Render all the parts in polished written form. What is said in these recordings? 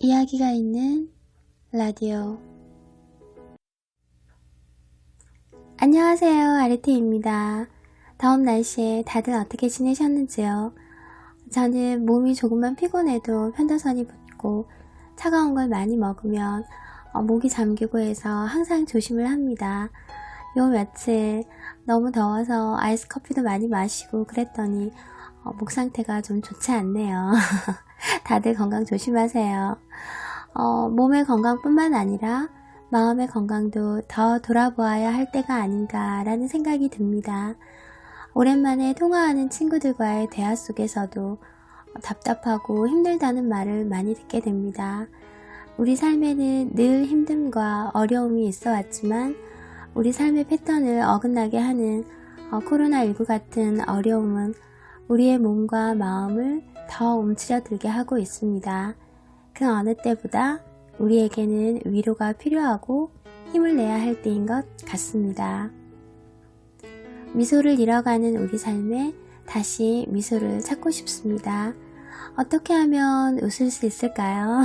이야기가 있는 라디오. 안녕하세요, 아르테입니다. 더운 날씨에 다들 어떻게 지내셨는지요? 저는 몸이 조금만 피곤해도 편도선이 붓고 차가운 걸 많이 먹으면 목이 잠기고 해서 항상 조심을 합니다. 요 며칠 너무 더워서 아이스 커피도 많이 마시고 그랬더니 목 상태가 좀 좋지 않네요. 다들 건강 조심하세요. 몸의 건강뿐만 아니라 마음의 건강도 더 돌아보아야 할 때가 아닌가라는 생각이 듭니다. 오랜만에 통화하는 친구들과의 대화 속에서도 답답하고 힘들다는 말을 많이 듣게 됩니다. 우리 삶에는 늘 힘듦과 어려움이 있어 왔지만 우리 삶의 패턴을 어긋나게 하는 코로나19 같은 어려움은 우리의 몸과 마음을 더 움츠러들게 하고 있습니다. 그 어느 때보다 우리에게는 위로가 필요하고 힘을 내야 할 때인 것 같습니다. 미소를 잃어가는 우리 삶에 다시 미소를 찾고 싶습니다. 어떻게 하면 웃을 수 있을까요?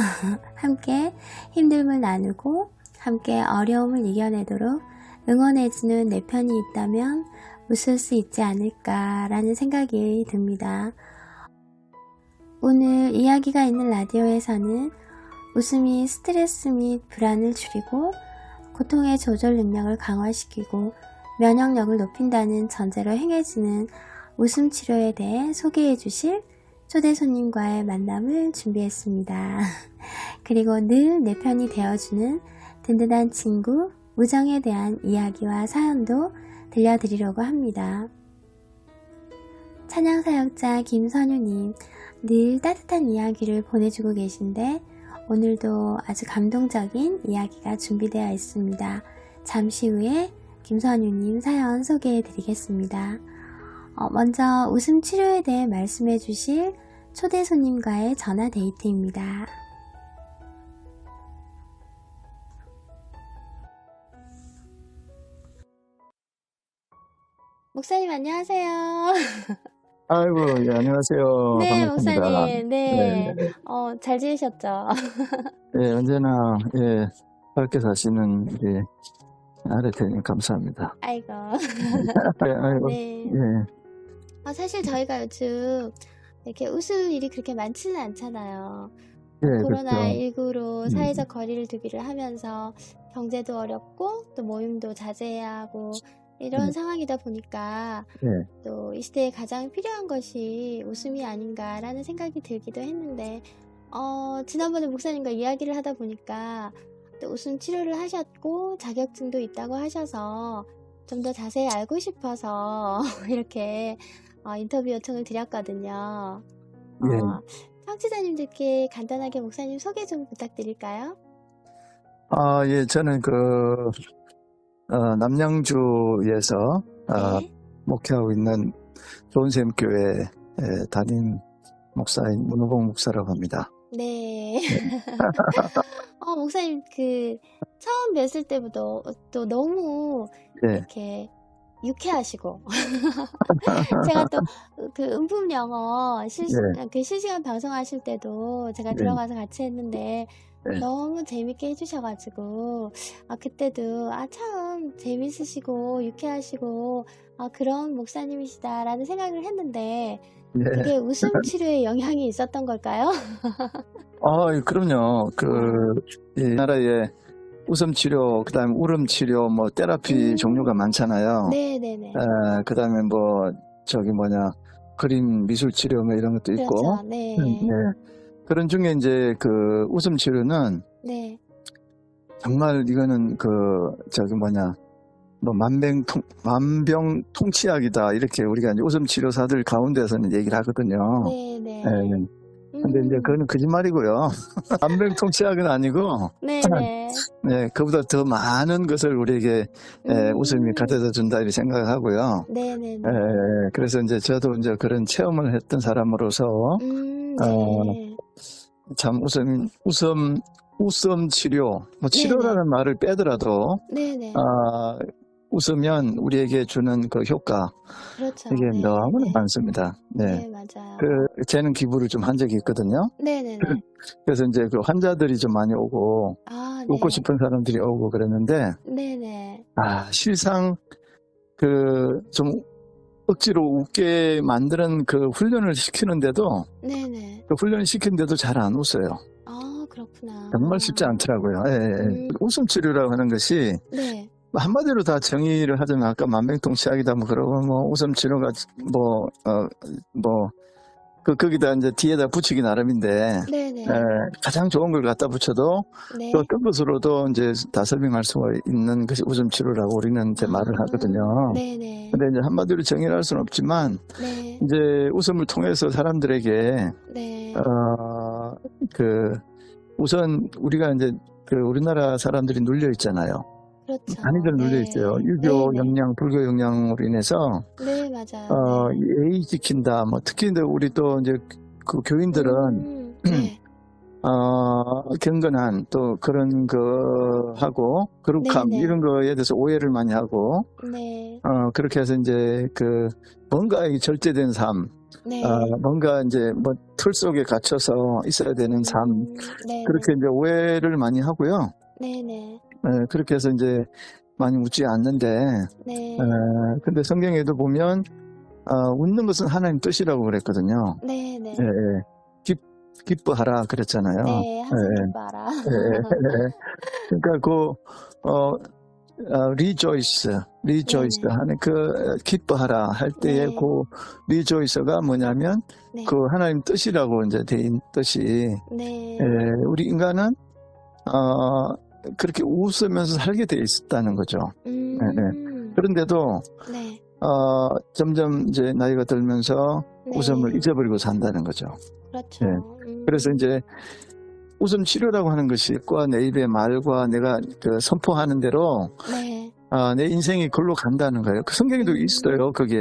함께 힘듦을 나누고 함께 어려움을 이겨내도록 응원해주는 내 편이 있다면 웃을 수 있지 않을까라는 생각이 듭니다. 오늘 이야기가 있는 라디오에서는 웃음이 스트레스 및 불안을 줄이고 고통의 조절 능력을 강화시키고 면역력을 높인다는 전제로 행해지는 웃음 치료에 대해 소개해 주실 초대 손님과의 만남을 준비했습니다. 그리고 늘 내 편이 되어주는 든든한 친구 우정에 대한 이야기와 사연도 들려드리려고 합니다. 찬양사역자 김선유님, 늘 따뜻한 이야기를 보내주고 계신데 오늘도 아주 감동적인 이야기가 준비되어 있습니다. 잠시 후에 김선유님 사연 소개해 드리겠습니다. 먼저 웃음 치료에 대해 말씀해 주실 초대 손님과의 전화 데이트입니다. 목사님 안녕하세요. 아이고, 예, 안녕하세요. 네, 반갑습니다. 목사님. 네. 네. 잘 지내셨죠? 예, 언제나, 예, 밝게 사시는 우리 아르테님 감사합니다. 아이고. 예, 아이고, 네. 예, 사실 저희가 요즘 이렇게 웃을 일이 그렇게 많지는 않잖아요. 예, 그렇죠. 코로나19로 사회적 거리를 두기를 하면서 경제도 어렵고 또 모임도 자제해야 하고 이런 상황이다 보니까 예, 또 이 시대에 가장 필요한 것이 웃음이 아닌가라는 생각이 들기도 했는데 지난번에 목사님과 이야기를 하다 보니까 또 웃음 치료를 하셨고 자격증도 있다고 하셔서 좀 더 자세히 알고 싶어서 이렇게 인터뷰 요청을 드렸거든요. 예. 청취자님들께 간단하게 목사님 소개 좀 부탁드릴까요? 예, 저는 남양주에서, 네. 목회하고 있는 좋은샘교회 담임 목사인 문우봉 목사라고 합니다. 네. 목사님 처음 뵀을 때부터 또 너무 예, 이렇게 유쾌하시고 제가 또 음품 영어 실시간 방송하실 때도 제가 네. 들어가서 같이 했는데 네. 너무 재밌게 해주셔가지고 그때도 참 재밌으시고 유쾌하시고 그런 목사님이시다라는 생각을 했는데 예. 그게 웃음 치료에 영향이 있었던 걸까요? 그럼요. 이 나라에 웃음 치료, 그 다음에 울음 치료, 테라피 종류가 많잖아요. 네네네. 그 다음에 그림 미술 치료 이런 것도 있고. 그렇죠. 네. 그런 중에 이제 웃음 치료는 네. 정말 이거는 만병통치약이다. 이렇게 우리가 이제 웃음 치료사들 가운데서는 얘기를 하거든요. 네네. 근데 이제 그거는 거짓말이고요. 만병통치약은 아니고, 네네. 네, 그보다 더 많은 것을 우리에게 웃음이 가져다 준다 이렇게 생각하고요. 네네네. 그래서 이제 저도 이제 그런 체험을 했던 사람으로서 네. 참 웃음 치료, 치료라는 말을 빼더라도 네네. 웃으면 우리에게 주는 그 효과, 그렇죠. 이게 네. 너무나 네. 많습니다. 네. 네, 맞아요. 재능 기부를 좀 한 적이 있거든요. 네네네. 그래서 이제 그 환자들이 좀 많이 오고, 아, 웃고 네. 싶은 사람들이 오고 그랬는데, 네네. 실상 좀 억지로 웃게 만드는 그 훈련을 시키는데도, 네네. 그 훈련을 시키는데도 잘 안 웃어요. 아, 그렇구나. 정말 쉽지 않더라고요. 예, 예. 웃음 치료라고 하는 것이 네. 한마디로 다 정의를 하자면 아까 만병통치약이다 뭐 그러고 뭐 웃음 치료가 거기다 이제 뒤에다 붙이기 나름인데 네네. 가장 좋은 걸 갖다 붙여도 네. 또 어떤 것으로도 이제 다 설명할 수가 있는 것이 웃음 치료라고 우리는 이제 말을 하거든요. 네네. 근데 이제 한마디로 정의를 할 수는 없지만 네. 이제 웃음을 통해서 사람들에게 네. 우선 우리가 이제 우리나라 사람들이 눌려 있잖아요. 그렇죠. 많이들 눌려 네. 있어요. 유교 네네. 영향, 불교 영향으로 인해서 네, 맞아요. 네. 예의 지킨다. 뭐 특히 우리 또 이제 그 교인들은 네. 경건한 또 그런 거 하고 거룩함 네네. 이런 거에 대해서 오해를 많이 하고 네. 그렇게 해서 이제 뭔가 이 절제된 삶, 네. 뭔가 이제 뭐 틀 속에 갇혀서 있어야 되는 삶 네네. 그렇게 이제 오해를 많이 하고요. 네네. 그렇게 해서 이제 많이 웃지 않는데, 네. 근데 성경에도 보면, 웃는 것은 하나님 뜻이라고 그랬거든요. 네네. 예, 예. 기뻐하라 그랬잖아요. 네, 항상 예, 기뻐하라. 예. 그러니까 rejoice 네네. 하는 기뻐하라 할 때의 네. rejoice가 뭐냐면, 네. 하나님 뜻이라고 이제 된 뜻이, 네. 우리 인간은, 그렇게 웃으면서 살게 돼 있었다는 거죠. 그런데도 네. 점점 이제 나이가 들면서 네. 웃음을 잊어버리고 산다는 거죠. 그렇죠. 네. 그래서 이제 웃음 치료라고 하는 것이 내 입의 말과 내가 선포하는 대로 네. 내 인생이 그걸로 간다는 거예요. 그 성경에도 있어요, 그게.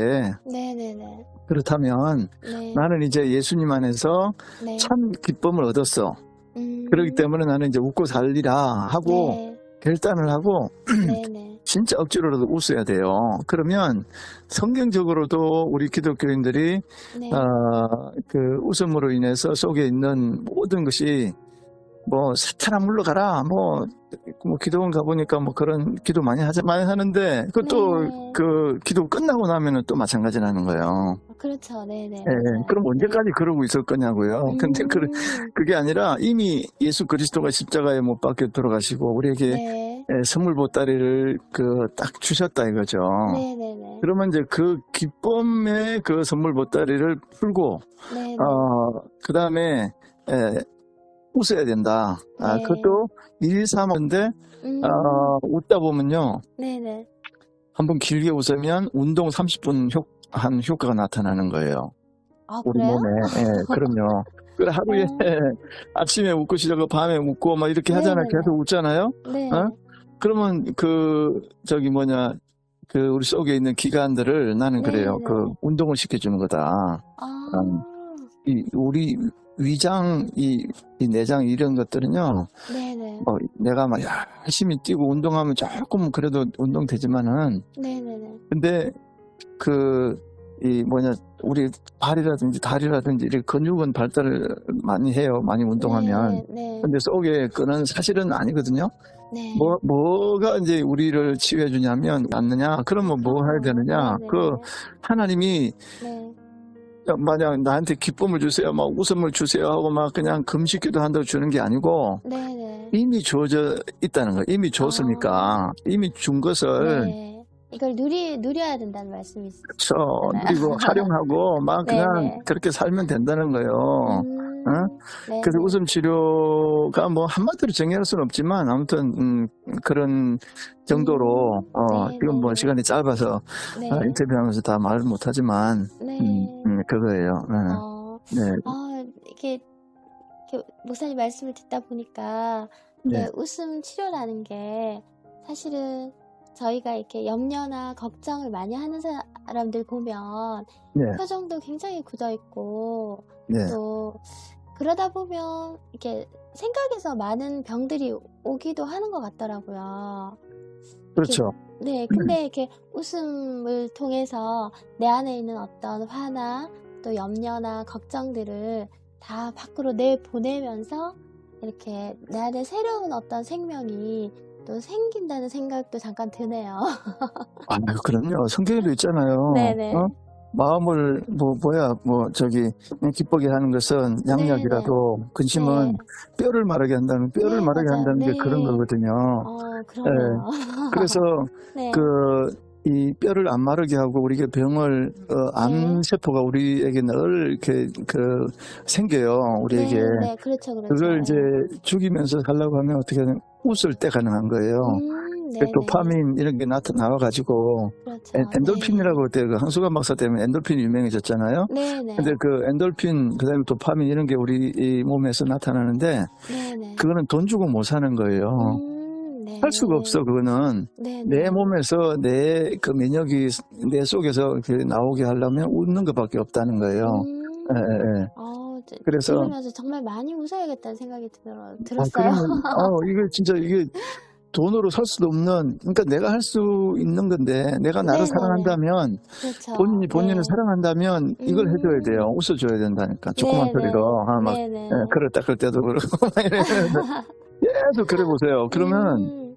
네네네. 그렇다면 네. 나는 이제 예수님 안에서 네. 참 기쁨을 얻었어. 그렇기 때문에 나는 이제 웃고 살리라 하고 네. 결단을 하고 네네. 진짜 억지로라도 웃어야 돼요. 그러면 성경적으로도 우리 기독교인들이 네. 웃음으로 인해서 속에 있는 모든 것이 뭐 사탄아 물러가라 뭐 기도원 가보니까 뭐 그런 기도 많이 하는데 그것도 네. 기도 끝나고 나면은 또 마찬가지라는 거예요. 그렇죠. 네네. 예, 맞아요. 그럼 언제까지 그러고 있을 거냐고요. 근데 그게 아니라 이미 예수 그리스도가 십자가에 못 박혀 들어가시고 우리에게 네. 선물 보따리를 딱 주셨다 이거죠. 네네네. 그러면 이제 그 기쁨의 그 선물 보따리를 풀고 네네. 그 다음에 웃어야 된다. 네. 그것도 일삼인데 웃다 보면요. 네네. 한번 길게 웃으면 운동 30분 한 효과가 나타나는 거예요. 아, 우리 그래요? 몸에. 그럼요. 그래 하루에 아침에 웃고 시작하고 밤에 웃고 막 이렇게 하잖아요. 네네네. 계속 웃잖아요. 네. 그러면 우리 속에 있는 기관들을 나는 그래요. 네네. 운동을 시켜주는 거다. 아. 우리 위장, 이 내장 이런 것들은요. 네네. 내가 막 열심히 뛰고 운동하면 조금 그래도 운동되지만은 네네네. 근데 우리 발이라든지 다리라든지 이렇게 근육은 발달을 많이 해요. 많이 운동하면. 네. 근데 속에 그는 사실은 아니거든요. 네. 뭐가 이제 우리를 치유해 주냐면, 않느냐? 그러면 뭐 해야 되느냐? 네네. 하나님이 네. 만약 나한테 기쁨을 주세요, 막 웃음을 주세요 하고 막 그냥 금식기도 한다고 주는 게 아니고, 네네. 이미 주어져 있다는 거예요. 이미 줬으니까. 이미 준 것을, 네. 이걸 누려야 된다는 말씀이시죠? 그쵸. 그리고 활용하고 막 그냥 네네. 그렇게 살면 된다는 거예요. 네. 그래서 웃음 치료가 뭐 한마디로 정의할 수는 없지만 아무튼 그런 정도로 지금 뭐 시간이 짧아서 네. 인터뷰하면서 다 말을 못하지만 네. 그거예요. 네. 이렇게 목사님 말씀을 듣다 보니까 네. 웃음 치료라는 게 사실은 저희가 이렇게 염려나 걱정을 많이 하는 사람들 보면 네. 표정도 굉장히 굳어 있고 네. 또 그러다 보면 이렇게 생각에서 많은 병들이 오기도 하는 것 같더라고요. 그렇죠. 네. 근데 이렇게 웃음을 통해서 내 안에 있는 어떤 화나 또 염려나 걱정들을 다 밖으로 내보내면서 이렇게 내 안에 새로운 어떤 생명이 또 생긴다는 생각도 잠깐 드네요. 아, 그럼요. 성경에도 있잖아요. 네네. 마음을 기쁘게 하는 것은 네네. 양약이라도 근심은 네. 뼈를 마르게 한다는 네, 맞아요. 한다는 게 그런 네. 거거든요. 예. 그러네요. 그래서 네. 이 뼈를 안 마르게 하고 우리에게 병을 암세포가 우리에게 늘 이렇게 생겨요. 우리에게. 네. 그렇죠, 그렇죠. 그걸 이제 예. 죽이면서 가려고 하면 어떻게 하면 웃을 때 가능한 거예요. 네네. 도파민 이런 게 나와가지고 그렇죠. 엔돌핀이라고 그때 그 한수관 박사 때문에 엔돌핀이 유명해졌잖아요. 네네. 근데 그 엔돌핀 그다음에 도파민 이런 게 우리 이 몸에서 나타나는데 네네. 그거는 돈 주고 못 사는 거예요. 네. 할 수가 없어. 그거는 네네. 내 몸에서 내 그 면역이 내 속에서 이렇게 나오게 하려면 웃는 것밖에 없다는 거예요. 예. 그래서 들으면서 정말 많이 웃어야겠다는 생각이 들었어요. 그러면 이게 진짜 이게 돈으로 살 수도 없는, 그러니까 내가 할 수 있는 건데, 내가 나를 네네네. 사랑한다면, 그렇죠. 본인을 네. 사랑한다면, 이걸 해줘야 돼요. 웃어줘야 된다니까. 조그만 네네. 소리로. 네네. 그릇 닦을 때도 그러고, 막 이러면서 계속 그래 보세요. 그러면,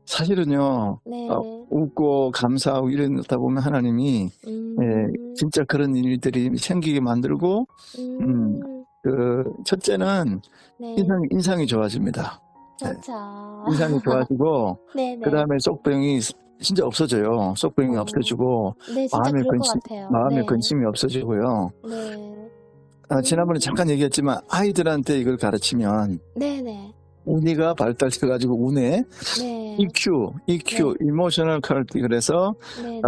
사실은요, 네. 웃고 감사하고 이러다 보면 하나님이, 진짜 그런 일들이 생기게 만들고, 첫째는 네. 인상이 좋아집니다. 그렇죠. 인상이 좋아지고, 네네. 그 다음에 속병이 진짜 없어져요. 속병이 없어지고, 네, 진짜 그럴 것 같아요. 마음의 네. 근심이 없어지고요. 네. 지난번에 잠깐 얘기했지만, 아이들한테 이걸 가르치면, 네네. 운이가 발달돼가지고, 운에, 네. EQ, Emotional Quality, 그래서, 네네.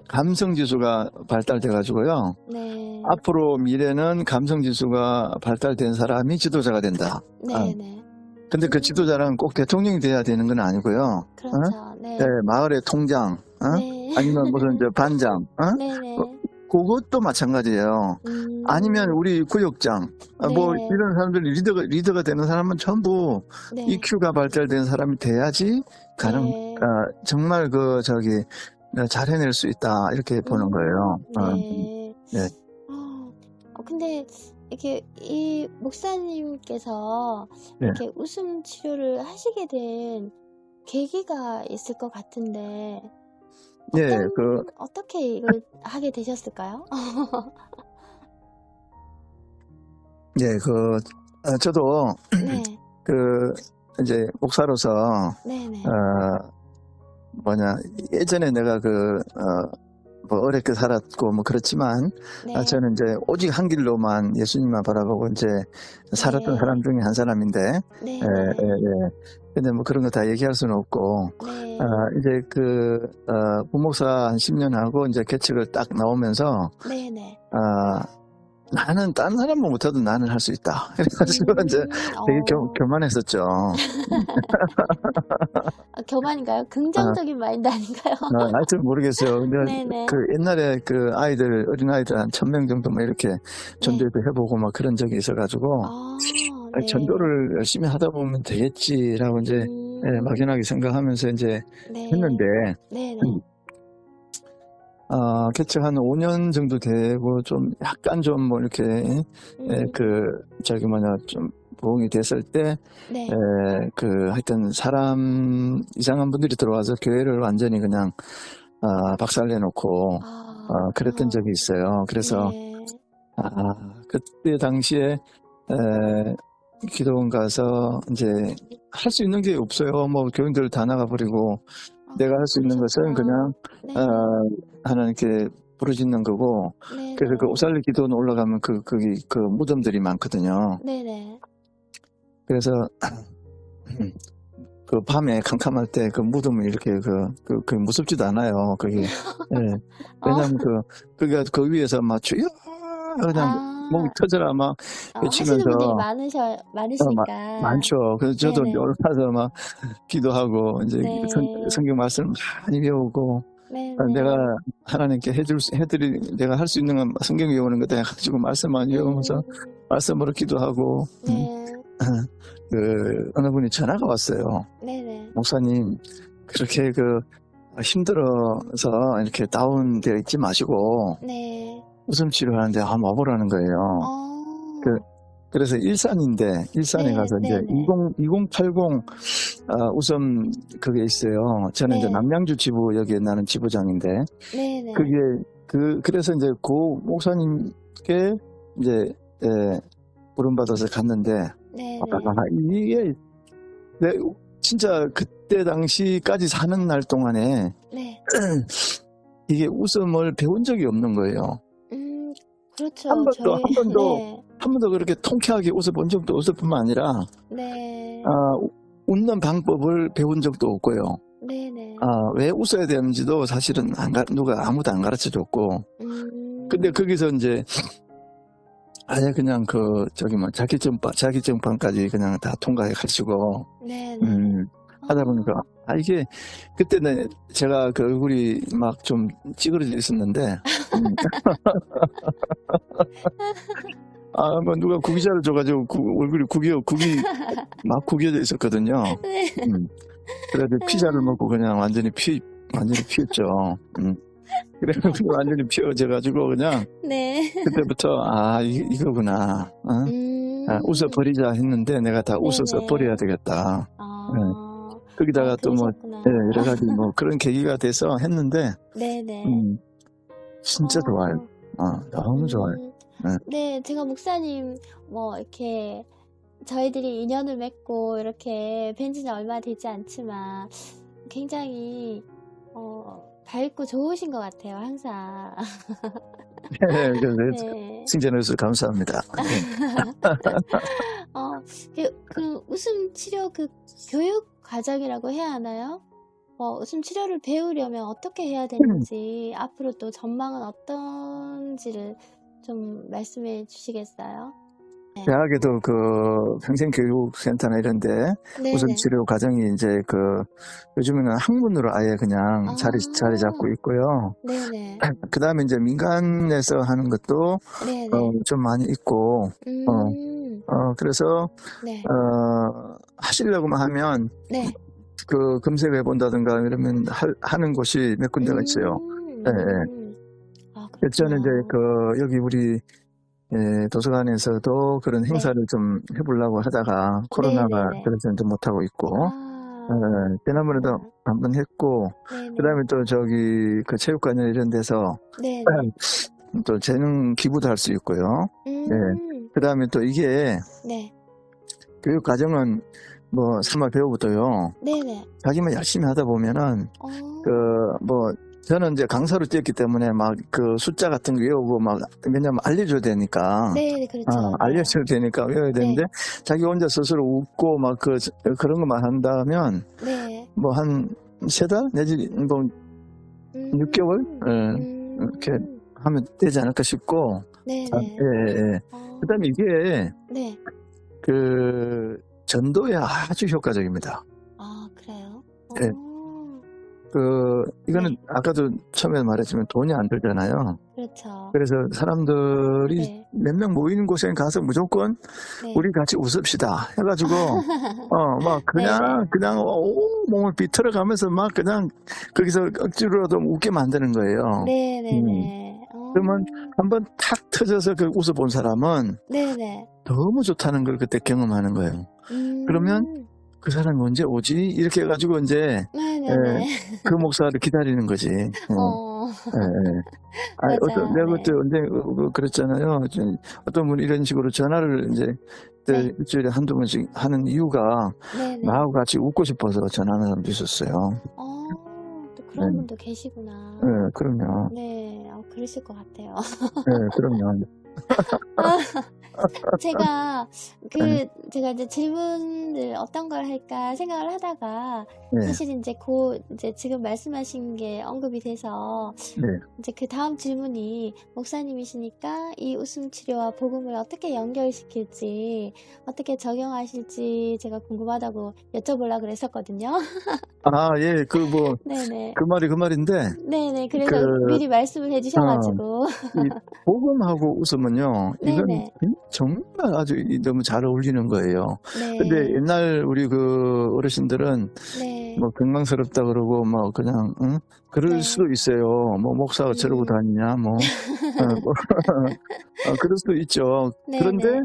감성 지수가 발달돼가지고요. 네. 앞으로 미래는 감성 지수가 발달된 사람이 지도자가 된다. 네네. 근데 그 지도자는 꼭 대통령이 돼야 되는 건 아니고요. 그렇죠. 네. 마을의 통장, 네. 아니면 무슨 반장, 네네. 그것도 마찬가지예요. 아니면 우리 구역장, 네. 이런 사람들 리더가 되는 사람은 전부 네. EQ가 발달된 사람이 돼야지 네. 정말 잘 해낼 수 있다 이렇게 보는 거예요. 네. 네. 근데 이렇게 이 목사님께서 네. 이렇게 웃음 치료를 하시게 된 계기가 있을 것 같은데 네, 어떻게 이걸 하게 되셨을까요? 네, 저도 네. 이제 목사로서 네네. 예전에 내가 어렵게 살았고 그렇지만 네. 저는 이제 오직 한 길로만 예수님만 바라보고 이제 살았던 네. 사람 중에 한 사람인데 네. 근데 그런 거 다 얘기할 수는 없고 네. 이제 부목사 한 10년 하고 이제 개척을 딱 나오면서 네네. 나는 딴 사람은 못해도 나는 할 수 있다. 그래가지고 이제 되게 교만했었죠. 교만인가요? 긍정적인 마인드 아닌가요? 하여튼 모르겠어요. 근데 네네. 옛날에 어린 아이들 한 1000명 정도 이렇게 전도도 해보고 그런 적이 있어가지고 네. 전도를 열심히 하다 보면 되겠지라고 이제 막연하게 생각하면서 이제 네. 했는데 네네. 개척 한 5년 정도 되고 좀 약간 좀 이렇게 좀 부흥이 됐을 때 네. 하여튼 사람 이상한 분들이 들어와서 교회를 완전히 그냥 박살내놓고 그랬던 적이 있어요. 그래서 네. 그때 당시에 기도원 가서 이제 할 수 있는 게 없어요. 교인들 다 나가버리고 내가 할 수 있는 것은 그냥 네. 하나님께 부르짖는 거고 네. 그래서 오살리 기도원 올라가면 거기 무덤들이 많거든요. 네네. 그래서 밤에 캄캄할 때 무덤을 이렇게 무섭지도 않아요. 거기. 왜냐면 거기가 그 위에서 주여 그냥 목이 터져라 하시는 외치면서 분들이 많으시니까. 많죠. 그래서 저도 네네. 올라가서 기도하고 이제 네. 성경 말씀 많이 배우고 내가 하나님께 내가 할 수 있는 건 성경 외우는 거 내가 가지고 말씀 많이 외우면서 말씀으로 기도하고 어느 분이 전화가 왔어요. 네네. 목사님 그렇게 힘들어서 이렇게 다운되어 있지 마시고 네. 웃음 치료하는데 한번 와보라는 거예요. 어. 그래서 일산에 네, 가서 이제 네네. 2080 웃음 그게 있어요. 저는 이제 네. 남양주 지부 여기에 나는 지부장인데 네네. 그게 그래서 이제 고 목사님께 이제 부름받아서 갔는데 네네. 이게 내 진짜 그때 당시까지 사는 날 동안에 네. 이게 웃음을 배운 적이 없는 거예요. 그렇죠. 한 네. 번도 그렇게 통쾌하게 웃어본 적도 없을 뿐만 아니라 네. 웃는 방법을 배운 적도 없고요. 네네. 왜 웃어야 되는지도 사실은 누가 아무도 안 가르쳐 줬고. 근데 거기서 이제 아예 그냥 자기정판까지 그냥 다 통과해 가지고 네네. 하다 보니까 이게 그때는 제가 그 얼굴이 막 좀 찌그러져 있었는데 뭐 누가 구기자를 줘가지고 얼굴이 국이 막 구겨져 있었거든요. 네. 그래도 피자를 먹고 그냥 완전히 피었죠. 그래서 완전히 피어져가지고 그냥 네. 그때부터 이거구나. 웃어버리자 했는데 내가 다 웃어서 네네. 버려야 되겠다. 거기다가 또 뭐 그러셨구나. 여러 가지 뭐 그런 계기가 돼서 했는데 네네. 진짜 좋아요. 너무 좋아요. 네, 제가 목사님 뭐 이렇게 저희들이 인연을 맺고 이렇게 뵌 지는 얼마 되지 않지만 굉장히 밝고 좋으신 것 같아요, 항상. 네, 네. 칭찬해주셔서 감사합니다. 그 웃음 치료 그 교육 과정이라고 해야 하나요? 웃음 치료를 배우려면 어떻게 해야 되는지 앞으로 또 전망은 어떤지를 좀 말씀해 주시겠어요? 네. 대학에도 그 평생교육센터나 이런데 네네. 웃음 치료 과정이 이제 요즘에는 학문으로 아예 그냥 자리 잡고 있고요. 네네. 그 다음에 이제 민간에서 하는 것도 네네. 좀 많이 있고, 그래서 네. 하시려고만 하면 네. 검색해 본다든가 이러면 하는 곳이 몇 군데가 있어요. 저는 이제 여기 우리 도서관에서도 그런 행사를 좀 해보려고 하다가 코로나가 네네네. 그래서 이제 못하고 있고, 지난번에도 한번 했고, 그 다음에 또 그 체육관이나 이런 데서 네네. 또 재능 기부도 할 수 있고요. 그 다음에 또 이게 네. 교육 과정은 뭐 3월 배우부터요. 네네. 자기만 열심히 하다 보면은 저는 이제 강사로 뛰었기 때문에 막 숫자 같은 거 외우고 왜냐면 알려줘야 되니까. 네, 그렇죠. 알려줘야 되니까 외워야 되는데 자기 혼자 스스로 웃고 막 그런 것만 한다면 뭐 한 3달 내지 뭐 6개월 이렇게 하면 되지 않을까 싶고. 그다음에 이게 전도에 아주 효과적입니다. 그래요? 이거는 아까도 처음에 말했지만 돈이 안 들잖아요. 그렇죠. 그래서 사람들이 몇 명 모이는 곳에 가서 무조건 우리 같이 웃읍시다 해가지고 그냥 온 몸을 비틀어가면서 막 그냥 거기서 억지로라도 웃게 만드는 거예요. 그러면 한번 탁 터져서 웃어본 사람은 너무 좋다는 걸 그때 경험하는 거예요. 그러면 그 사람이 언제 오지? 이렇게 해가지고 이제 그 목사를 기다리는 거지. 내가 그때 언제 그랬잖아요. 어떤 분이 이런 식으로 전화를 이제 일주일에 한두 번씩 하는 이유가 나하고 같이 웃고 싶어서 전화하는 사람도 있었어요. 또 그런 분도 계시구나. 그럼요. 그러실 것 같아요. 그럼요. 제가 이제 질문을 어떤 걸 할까 생각을 하다가 사실 이제 지금 말씀하신 게 언급이 돼서 이제 그 다음 질문이 목사님이시니까 이 웃음 치료와 복음을 어떻게 연결시킬지 어떻게 적용하실지 제가 궁금하다고 여쭤보려고 그랬었거든요. 예, 네네. 그 말인데. 네네. 그래서 미리 말씀을 해주셔가지고. 이 복음하고 웃음은요, 이건 정말 아주 너무 잘 어울리는 거예요. 근데 옛날 우리 어르신들은 뭐 경망스럽다 그러고 뭐 그냥 응? 그럴 수도 있어요. 뭐 목사가 저러고 다니냐 뭐 그럴 수도 있죠. 그런데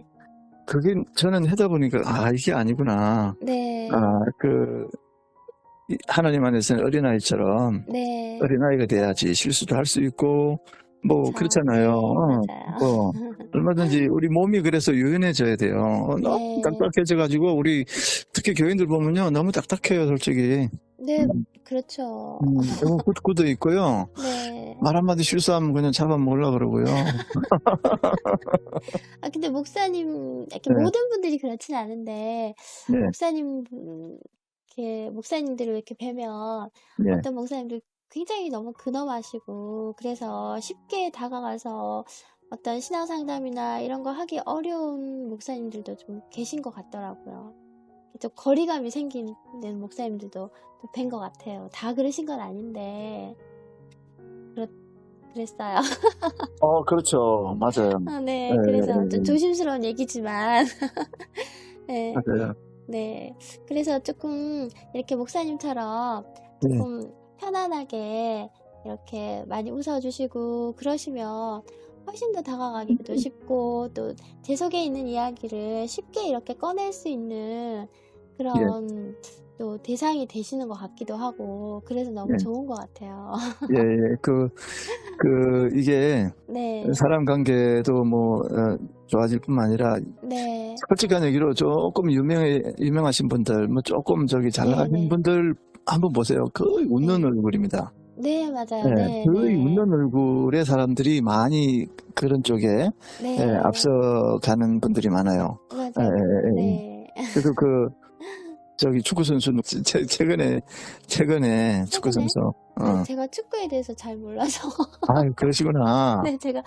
그게 저는 하다 보니까 이게 아니구나. 하나님 안에서는 어린아이처럼 어린아이가 돼야지 실수도 할 수 있고 뭐 그쵸. 그렇잖아요. 맞아요. 얼마든지 우리 몸이 그래서 유연해져야 돼요. 너무 딱딱해져가지고 우리 특히 교인들 보면요 너무 딱딱해요 솔직히. 그렇죠. 너무 굳어 있고요. 말 한마디 실수하면 그냥 잡아먹으려고 그러고요. 근데 목사님, 이렇게 모든 분들이 그렇진 않은데, 목사님들을 이렇게 뵈면, 어떤 목사님들 굉장히 너무 근엄하시고, 그래서 쉽게 다가가서 어떤 신앙 상담이나 이런 거 하기 어려운 목사님들도 좀 계신 것 같더라고요. 좀 거리감이 생기는 목사님들도 뵌 것 같아요. 다 그러신 건 아닌데, 그랬어요. 그렇죠. 맞아요. 그래서 좀 조심스러운 얘기지만. 맞아요. 그래서 조금 이렇게 목사님처럼 조금 편안하게 이렇게 많이 웃어주시고 그러시면 훨씬 더 다가가기도 쉽고 또 제 속에 있는 이야기를 쉽게 이렇게 꺼낼 수 있는 그런 또 대상이 되시는 것 같기도 하고 그래서 너무 좋은 것 같아요. 이게 사람 관계도 뭐 좋아질 뿐만 아니라 솔직한 얘기로 조금 유명하신 분들 뭐 조금 잘 나가신 분들 한번 보세요. 거의 웃는 얼굴입니다. 맞아요. 거의 웃는 얼굴의 사람들이 많이 그런 쪽에 앞서가는 분들이 많아요. 맞아요. 그래서 축구 선수 최근에 축구 선수. 제가 축구에 대해서 잘 몰라서. 그러시구나. 제가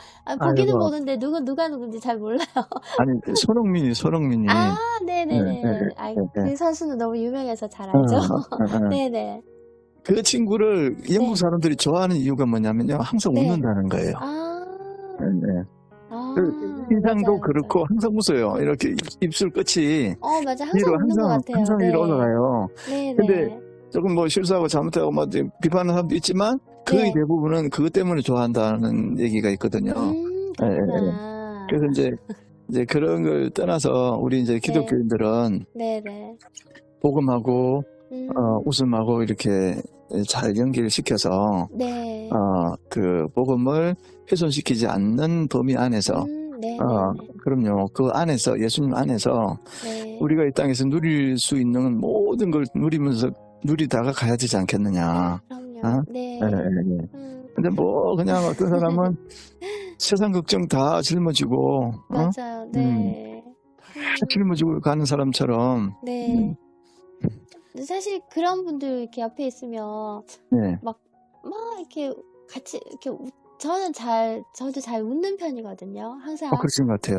보기는 보는데 누가 누군지 잘 몰라요. 아니 손흥민이. 네네네. 그 선수는 너무 유명해서 잘 알죠. 네네. 그 친구를 영국 사람들이 좋아하는 이유가 뭐냐면요, 항상 웃는다는 거예요. 인상도 맞아요, 그렇고 항상 웃어요. 이렇게 입술 끝이 맞아. 항상 웃는 것 같아요. 항상 위로 올라가요. 근데 조금 뭐 실수하고 잘못하고 뭐 비판하는 사람도 있지만 거의 대부분은 그것 때문에 좋아한다는 얘기가 있거든요. 그래서 이제 그런 걸 떠나서 우리 이제 기독교인들은 복음하고 웃음하고 이렇게 잘 연결시켜서 그 복음을 훼손시키지 않는 범위 안에서 그럼요. 그 안에서 예수님 안에서 우리가 이 땅에서 누릴 수 있는 모든 걸 누리다가 가야 되지 않겠느냐. 근데 뭐 그냥 어떤 사람은 세상 걱정 다 짊어지고 맞아요. 다 짊어지고 가는 사람처럼 사실 그런 분들 이렇게 옆에 있으면 막 이렇게 같이 이렇게 저도 잘 웃는 편이거든요. 항상. 그러신 것 같아요.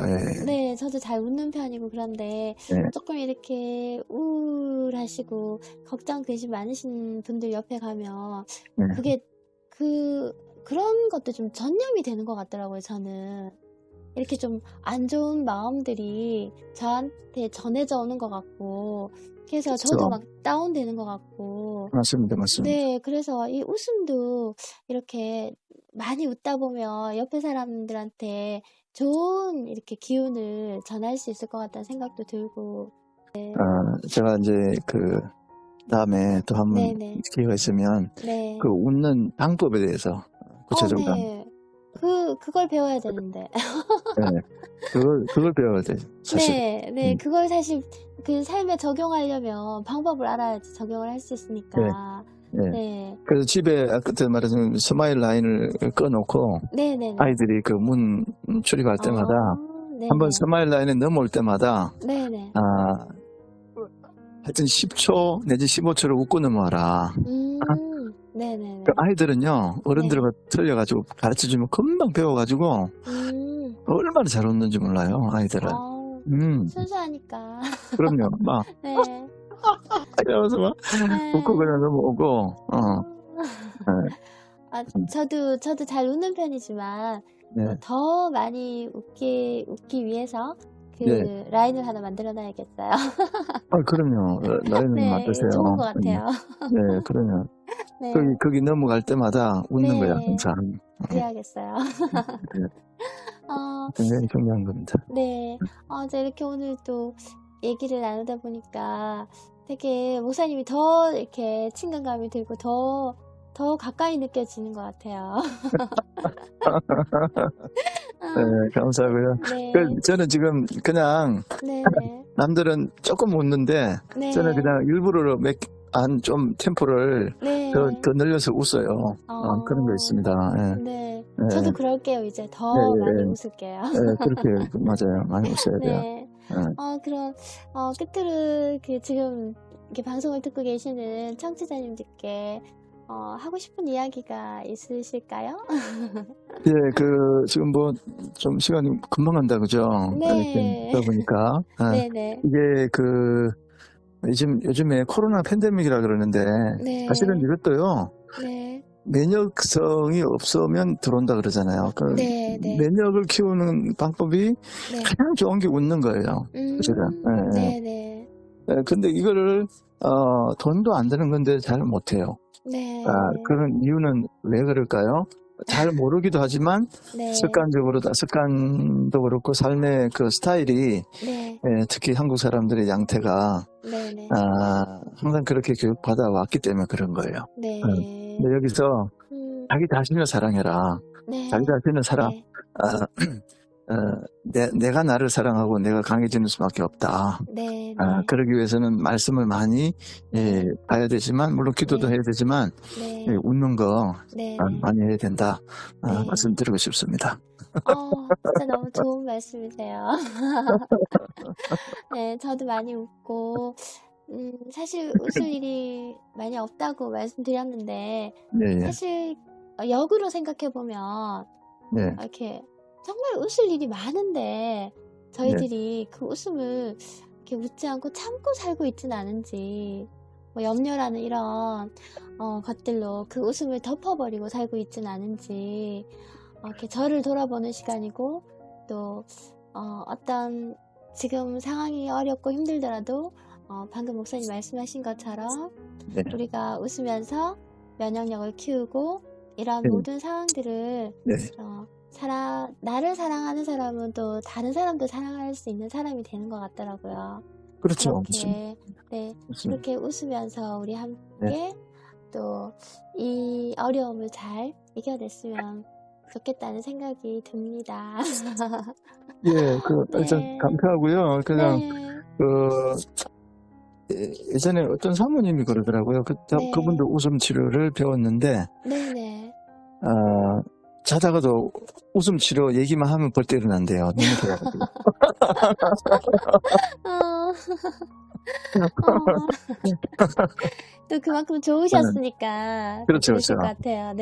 저도 잘 웃는 편이고 그런데 조금 이렇게 우울하시고 걱정 근심 많으신 분들 옆에 가면 그게 그런 것도 좀 전염이 되는 것 같더라고요. 저는 이렇게 좀 안 좋은 마음들이 저한테 전해져 오는 것 같고 그래서 저도 막 다운되는 것 같고. 맞습니다. 그래서 이 웃음도 이렇게 많이 웃다 보면 옆에 사람들한테 좋은 이렇게 기운을 전할 수 있을 것 같다는 생각도 들고. 제가 이제 다음에 또 한번 기회가 있으면 그 웃는 방법에 대해서 구체적으로. 그걸 배워야 되는데. 그걸 배워야 돼. 사실. 그걸 사실 그 삶에 적용하려면 방법을 알아야지 적용을 할 수 있으니까. 그래서 집에 그때 말해서 스마일 라인을 꺼놓고 아이들이 그 문 출입할 때마다 한번 스마일 라인에 넘어올 때마다 하여튼 10초 내지 15초를 웃고 넘어와라. 그 아이들은요 어른들과 틀려가지고 가르쳐주면 금방 배워가지고 얼마나 잘 웃는지 몰라요 아이들은. 순수하니까. 그럼요. 막 이러면서 막 웃고 그냥 넘어오고. 저도 잘 웃는 편이지만 더 많이 웃기 위해서 예. 라인을 하나 만들어 놔야겠어요. 그럼요. 라인을 네, 만드세요. 좋은 것 같아요. 네, 그러면. 네. 거기 넘어갈 때마다 웃는 거야, 항상. 그래야겠어요. 네. 굉장히 중요한 겁니다. 네. 이렇게 오늘 또 얘기를 나누다 보니까 되게 목사님이 더 이렇게 친근감이 들고 더 가까이 느껴지는 것 같아요. 네, 감사하고요. 네. 저는 지금 그냥 남들은 조금 웃는데 저는 그냥 일부러 좀 템포를 더 늘려서 웃어요. 그런 거 있습니다. 네. 저도 그럴게요. 이제 더 많이 웃을게요. 네, 그렇게 맞아요. 많이 웃어야 돼요. 그럼 끝으로 지금 이렇게 방송을 듣고 계시는 청취자님들께 하고 싶은 이야기가 있으실까요? 예, 지금 좀 시간이 금방 간다, 그죠? 네. 이렇게 보니까. 네네. 이게 요즘에 코로나 팬데믹이라 그러는데, 사실은 이것도요, 면역성이 없으면 들어온다 그러잖아요. 면역을 키우는 방법이 가장 좋은 게 웃는 거예요. 그죠? 네네. 근데 이거를, 돈도 안 드는 건데 잘 못해요. 그런 이유는 왜 그럴까요? 잘 모르기도 하지만 습관도 그렇고 삶의 스타일이 특히 한국 사람들의 양태가 항상 그렇게 교육받아 왔기 때문에 그런 거예요. 근데 여기서 자기 자신을 사랑해라. 자기 자신을 내가 나를 사랑하고 내가 강해지는 수밖에 없다. 그러기 위해서는 말씀을 많이 봐야 되지만, 물론 기도도 해야 되지만, 웃는 거 많이 해야 된다. 말씀드리고 싶습니다. 진짜 너무 좋은 말씀이세요. 네, 저도 많이 웃고, 사실 웃을 일이 많이 없다고 말씀드렸는데, 사실 역으로 생각해보면, 이렇게 정말 웃을 일이 많은데 저희들이 그 웃음을 이렇게 웃지 않고 참고 살고 있지는 않은지, 염려라는 이런 것들로 그 웃음을 덮어버리고 살고 있지는 않은지, 이렇게 저를 돌아보는 시간이고, 또 어떤 지금 상황이 어렵고 힘들더라도 방금 목사님 말씀하신 것처럼 우리가 웃으면서 면역력을 키우고 이런 모든 상황들을 나를 사랑하는 사람은 또 다른 사람도 사랑할 수 있는 사람이 되는 것 같더라고요. 그렇죠. 그렇게 웃으면서 우리 함께 또 이 어려움을 잘 이겨냈으면 좋겠다는 생각이 듭니다. 감사하고요. 그냥 예전에 어떤 사모님이 그러더라고요. 그분도 웃음 치료를 배웠는데 자다가도 웃음 치료 얘기만 하면 벌떡 일어난대요. 너무 좋아가지고. 또 그만큼 좋으셨으니까 그렇죠. 그러실 것 같아요.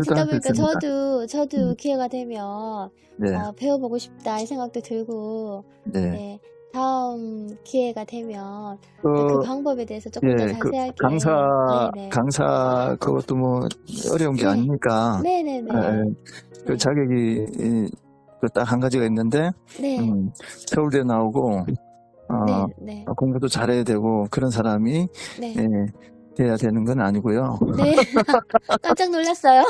듣다 보니까 저도 기회가 되면 배워보고 싶다 이 생각도 들고 다음 기회가 되면 그 방법에 대해서 조금 더 자세하게 강사 그것도 어려운 게 아니니까 그 자격이 딱 한 가지가 있는데 서울대 나오고 공부도 잘해야 되고 그런 사람이 돼야 되는 건 아니고요. 깜짝 놀랐어요.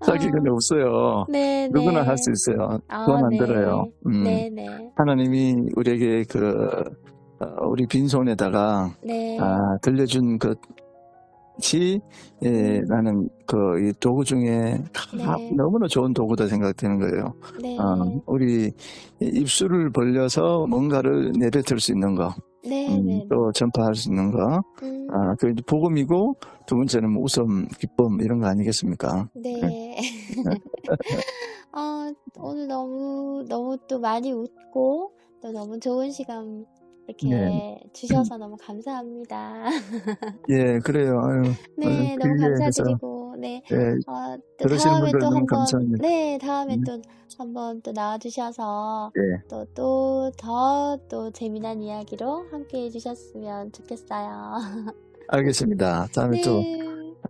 자기가 없어요. 누구나 할 수 있어요. 돈 안 들어요. 하나님이 우리에게 우리 빈손에다가 들려준 것이 나는 이 도구 중에 너무나 좋은 도구다 생각되는 거예요. 우리 입술을 벌려서 뭔가를 내뱉을 수 있는 거. 또 전파할 수 있는 거. 그 복음이고 두 번째는 웃음, 기쁨 이런 거 아니겠습니까? 오늘 너무 또 많이 웃고 또 너무 좋은 시간 이렇게 주셔서 너무 감사합니다. 그래요. 너무 감사드리고 또 다음에 또 한번 다음에 또 한번 또 나와주셔서 또 재미난 이야기로 함께 해주셨으면 좋겠어요. 알겠습니다. 다음에 또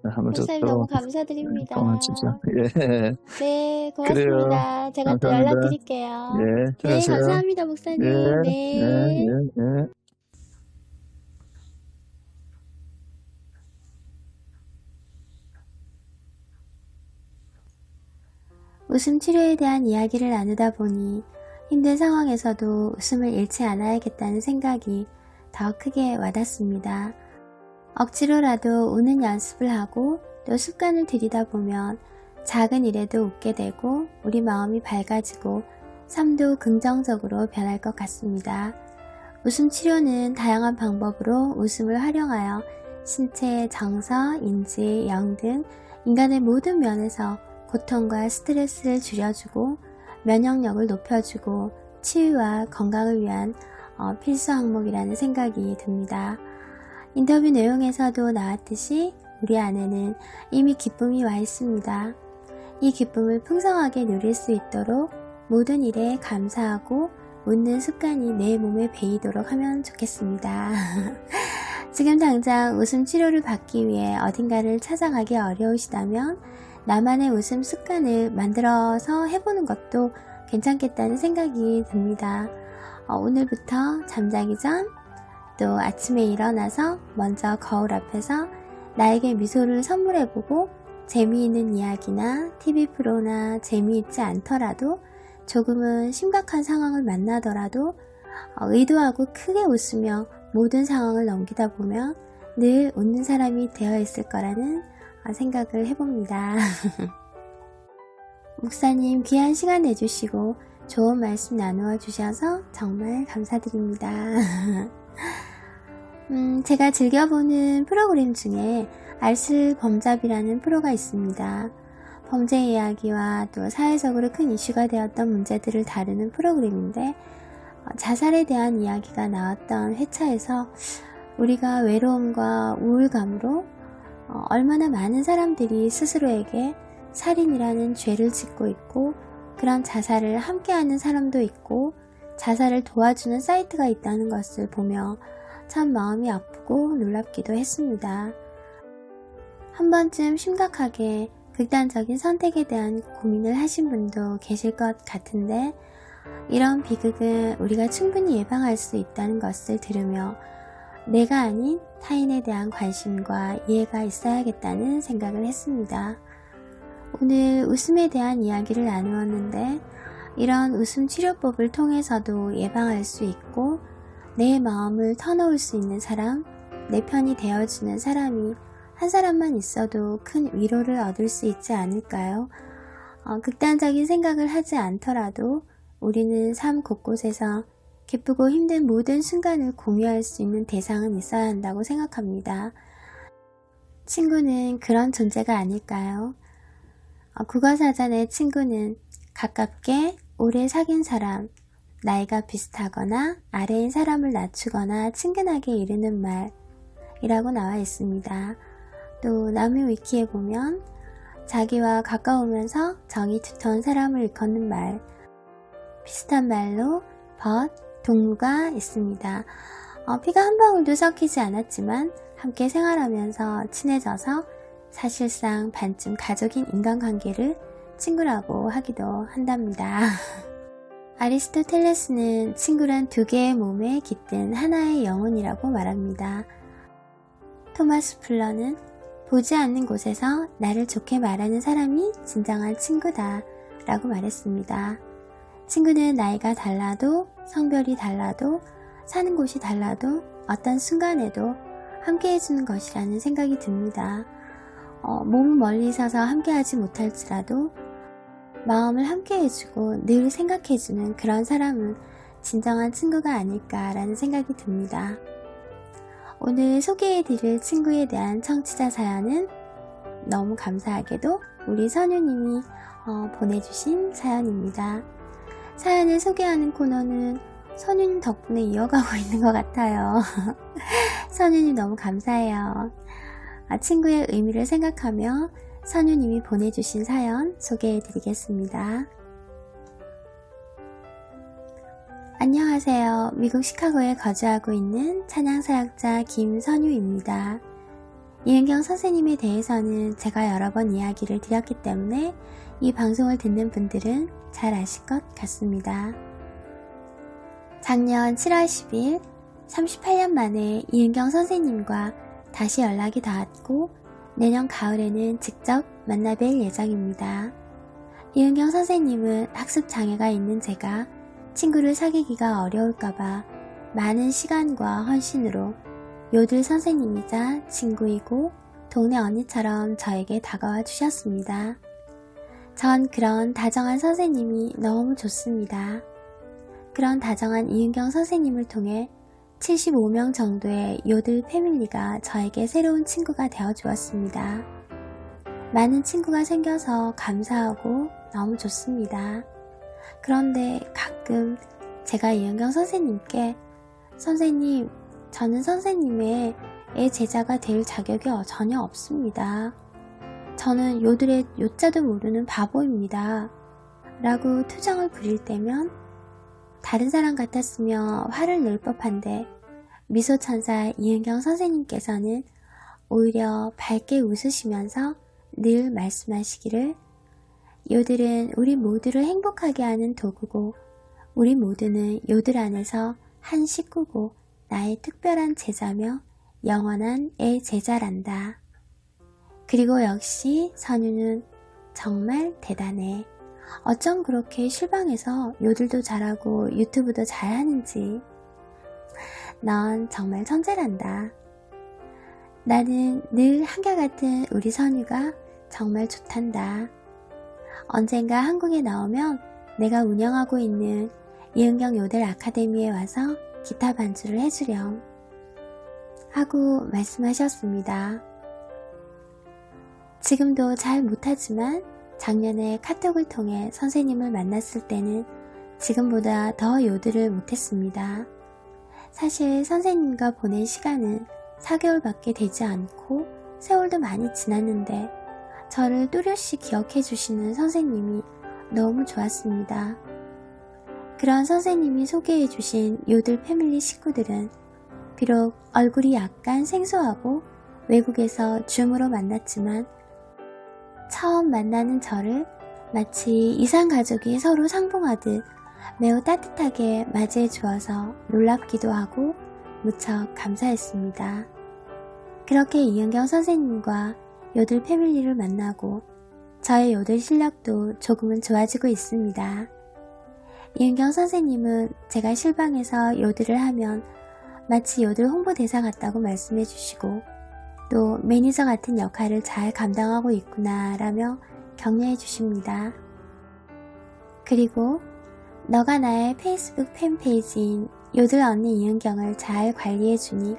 하면서 목사님 또 너무 감사드립니다. 통화주죠. 예. 네, 고맙습니다. 그래요. 제가 또 감사합니다. 연락드릴게요. 예, 네, 들어가세요. 감사합니다, 목사님. 예, 네. 예. 웃음 치료에 대한 이야기를 나누다 보니 힘든 상황에서도 웃음을 잃지 않아야겠다는 생각이 더 크게 와닿습니다. 억지로라도 우는 연습을 하고 또 습관을 들이다 보면 작은 일에도 웃게 되고 우리 마음이 밝아지고 삶도 긍정적으로 변할 것 같습니다. 웃음 치료는 다양한 방법으로 웃음을 활용하여 신체, 정서, 인지, 영 등 인간의 모든 면에서 고통과 스트레스를 줄여주고 면역력을 높여주고 치유와 건강을 위한 필수 항목이라는 생각이 듭니다. 인터뷰 내용에서도 나왔듯이 우리 안에는 이미 기쁨이 와 있습니다. 이 기쁨을 풍성하게 누릴 수 있도록 모든 일에 감사하고 웃는 습관이 내 몸에 배이도록 하면 좋겠습니다. 지금 당장 웃음 치료를 받기 위해 어딘가를 찾아가기 어려우시다면 나만의 웃음 습관을 만들어서 해보는 것도 괜찮겠다는 생각이 듭니다. 오늘부터 잠자기 전 또 아침에 일어나서 먼저 거울 앞에서 나에게 미소를 선물해보고 재미있는 이야기나 TV 프로나 재미있지 않더라도 조금은 심각한 상황을 만나더라도 의도하고 크게 웃으며 모든 상황을 넘기다 보면 늘 웃는 사람이 되어 있을 거라는 생각을 해봅니다. 목사님 귀한 시간 내주시고 좋은 말씀 나누어 주셔서 정말 감사드립니다. 제가 즐겨보는 프로그램 중에 알쓸범잡이라는 프로가 있습니다. 범죄 이야기와 또 사회적으로 큰 이슈가 되었던 문제들을 다루는 프로그램인데 자살에 대한 이야기가 나왔던 회차에서 우리가 외로움과 우울감으로 얼마나 많은 사람들이 스스로에게 살인이라는 죄를 짓고 있고 그런 자살을 함께하는 사람도 있고 자살을 도와주는 사이트가 있다는 것을 보며 참 마음이 아프고 놀랍기도 했습니다. 한 번쯤 심각하게 극단적인 선택에 대한 고민을 하신 분도 계실 것 같은데 이런 비극은 우리가 충분히 예방할 수 있다는 것을 들으며 내가 아닌 타인에 대한 관심과 이해가 있어야겠다는 생각을 했습니다. 오늘 웃음에 대한 이야기를 나누었는데 이런 웃음 치료법을 통해서도 예방할 수 있고 내 마음을 터놓을 수 있는 사람, 내 편이 되어주는 사람이 한 사람만 있어도 큰 위로를 얻을 수 있지 않을까요? 극단적인 생각을 하지 않더라도 우리는 삶 곳곳에서 기쁘고 힘든 모든 순간을 공유할 수 있는 대상은 있어야 한다고 생각합니다. 친구는 그런 존재가 아닐까요? 국어사전의 친구는 가깝게 오래 사귄 사람, 나이가 비슷하거나 아래인 사람을 낮추거나 친근하게 이르는 말이라고 나와 있습니다. 또 나무 위키에 보면 자기와 가까우면서 정이 두터운 사람을 일컫는 말, 비슷한 말로 벗, 동무가 있습니다. 피가 한 방울도 섞이지 않았지만 함께 생활하면서 친해져서 사실상 반쯤 가족인 인간관계를 친구라고 하기도 한답니다. 아리스토텔레스는 친구란 두 개의 몸에 깃든 하나의 영혼이라고 말합니다. 토마스 풀러는 보지 않는 곳에서 나를 좋게 말하는 사람이 진정한 친구다 라고 말했습니다. 친구는 나이가 달라도 성별이 달라도 사는 곳이 달라도 어떤 순간에도 함께 해주는 것이라는 생각이 듭니다. 몸은 멀리 있어서 함께 하지 못할지라도 마음을 함께 해주고 늘 생각해주는 그런 사람은 진정한 친구가 아닐까라는 생각이 듭니다. 오늘 소개해드릴 친구에 대한 청취자 사연은 너무 감사하게도 우리 선유님이 보내주신 사연입니다. 사연을 소개하는 코너는 선유님 덕분에 이어가고 있는 것 같아요. 선유님 너무 감사해요. 친구의 의미를 생각하며 선유님이 보내주신 사연 소개해드리겠습니다. 안녕하세요. 미국 시카고에 거주하고 있는 찬양사역자 김선유입니다. 이은경 선생님에 대해서는 제가 여러 번 이야기를 드렸기 때문에 이 방송을 듣는 분들은 잘 아실 것 같습니다. 작년 7월 10일 38년 만에 이은경 선생님과 다시 연락이 닿았고 내년 가을에는 직접 만나뵐 예정입니다. 이은경 선생님은 학습 장애가 있는 제가 친구를 사귀기가 어려울까봐 많은 시간과 헌신으로 요들 선생님이자 친구이고 동네 언니처럼 저에게 다가와 주셨습니다. 전 그런 다정한 선생님이 너무 좋습니다. 그런 다정한 이은경 선생님을 통해 75명 정도의 요들 패밀리가 저에게 새로운 친구가 되어 주었습니다. 많은 친구가 생겨서 감사하고 너무 좋습니다. 그런데 가끔 제가 이은경 선생님께 선생님, 저는 선생님의 제자가 될 자격이 전혀 없습니다. 저는 요들의 요자도 모르는 바보입니다. 라고 투정을 부릴 때면 다른 사람 같았으며 화를 낼 법한데 미소천사 이은경 선생님께서는 오히려 밝게 웃으시면서 늘 말씀하시기를 요들은 우리 모두를 행복하게 하는 도구고 우리 모두는 요들 안에서 한 식구고 나의 특별한 제자며 영원한 제자란다. 그리고 역시 선유는 정말 대단해. 어쩜 그렇게 실방에서 요들도 잘하고 유튜브도 잘하는지. 넌 정말 천재란다. 나는 늘 한결같은 우리 선유가 정말 좋단다. 언젠가 한국에 나오면 내가 운영하고 있는 이은경 요들 아카데미에 와서 기타 반주를 해주렴 하고 말씀하셨습니다. 지금도 잘 못하지만 작년에 카톡을 통해 선생님을 만났을 때는 지금보다 더 요들을 못했습니다. 사실 선생님과 보낸 시간은 4개월밖에 되지 않고 세월도 많이 지났는데 저를 뚜렷이 기억해 주시는 선생님이 너무 좋았습니다. 그런 선생님이 소개해 주신 요들 패밀리 식구들은 비록 얼굴이 약간 생소하고 외국에서 줌으로 만났지만 처음 만나는 저를 마치 이산가족이 서로 상봉하듯 매우 따뜻하게 맞이해 주어서 놀랍기도 하고 무척 감사했습니다. 그렇게 이은경 선생님과 요들 패밀리를 만나고 저의 요들 실력도 조금은 좋아지고 있습니다. 이은경 선생님은 제가 실방에서 요들을 하면 마치 요들 홍보대사 같다고 말씀해 주시고 또 매니저 같은 역할을 잘 감당하고 있구나 라며 격려해 주십니다. 그리고 너가 나의 페이스북 팬페이지인 요들 언니 이은경을 잘 관리해 주니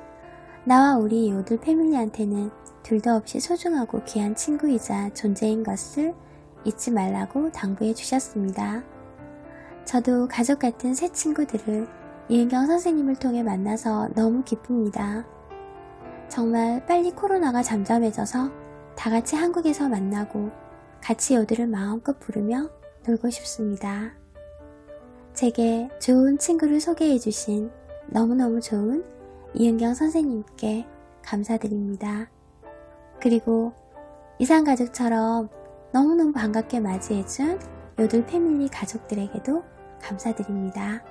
나와 우리 요들 패밀리한테는 둘도 없이 소중하고 귀한 친구이자 존재인 것을 잊지 말라고 당부해 주셨습니다. 저도 가족 같은 새 친구들을 이은경 선생님을 통해 만나서 너무 기쁩니다. 정말 빨리 코로나가 잠잠해져서 다 같이 한국에서 만나고 같이 요들을 마음껏 부르며 놀고 싶습니다. 제게 좋은 친구를 소개해 주신 너무너무 좋은 이은경 선생님께 감사드립니다. 그리고 이산가족처럼 너무너무 반갑게 맞이해준 요들 패밀리 가족들에게도 감사드립니다.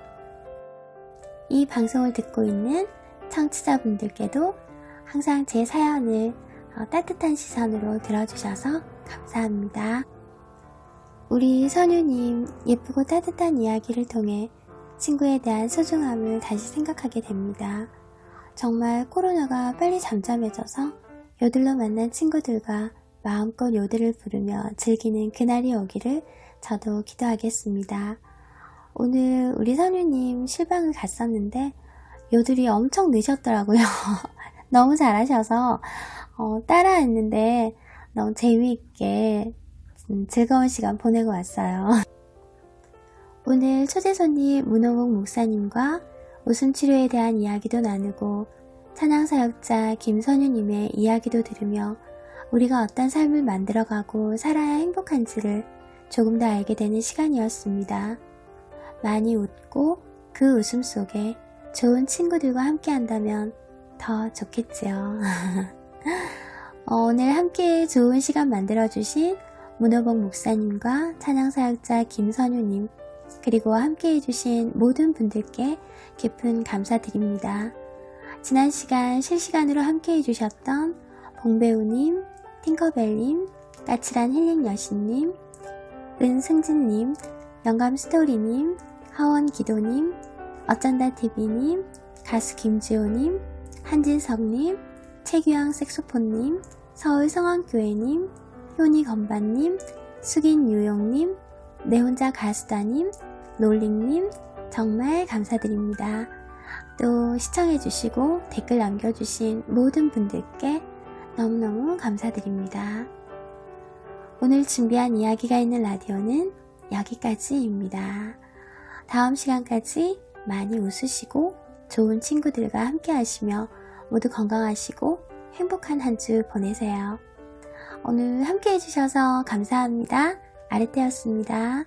이 방송을 듣고 있는 청취자분들께도 항상 제 사연을 따뜻한 시선으로 들어주셔서 감사합니다. 우리 선유님 예쁘고 따뜻한 이야기를 통해 친구에 대한 소중함을 다시 생각하게 됩니다. 정말 코로나가 빨리 잠잠해져서 요들로 만난 친구들과 마음껏 요들을 부르며 즐기는 그날이 오기를 저도 기도하겠습니다. 오늘 우리 선유님 실방을 갔었는데 요들이 엄청 늦었더라고요. 너무 잘하셔서 따라했는데 너무 재미있게 즐거운 시간 보내고 왔어요. 오늘 초대 손님 문호복 목사님과 웃음치료에 대한 이야기도 나누고 찬양사역자 김선유님의 이야기도 들으며 우리가 어떤 삶을 만들어가고 살아야 행복한지를 조금 더 알게 되는 시간이었습니다. 많이 웃고 그 웃음 속에 좋은 친구들과 함께 한다면 더 좋겠지요. 오늘 함께 좋은 시간 만들어주신 문호봉 목사님과 찬양사역자 김선우님, 그리고 함께 해주신 모든 분들께 깊은 감사드립니다. 지난 시간 실시간으로 함께 해주셨던 봉배우님, 팅커벨님, 까칠한 힐링 여신님, 은승진님, 영감스토리님, 하원기도님, 어쩐다TV님, 가수 김지호님, 한진석님, 최규영 색소폰님, 서울성원교회님, 효니건반님, 숙인유용님, 내혼자 가수다님, 롤링님, 정말 감사드립니다. 또 시청해주시고 댓글 남겨주신 모든 분들께 너무너무 감사드립니다. 오늘 준비한 이야기가 있는 라디오는 여기까지입니다. 다음 시간까지 많이 웃으시고 좋은 친구들과 함께 하시며 모두 건강하시고 행복한 한 주 보내세요. 오늘 함께 해주셔서 감사합니다. 아르테였습니다.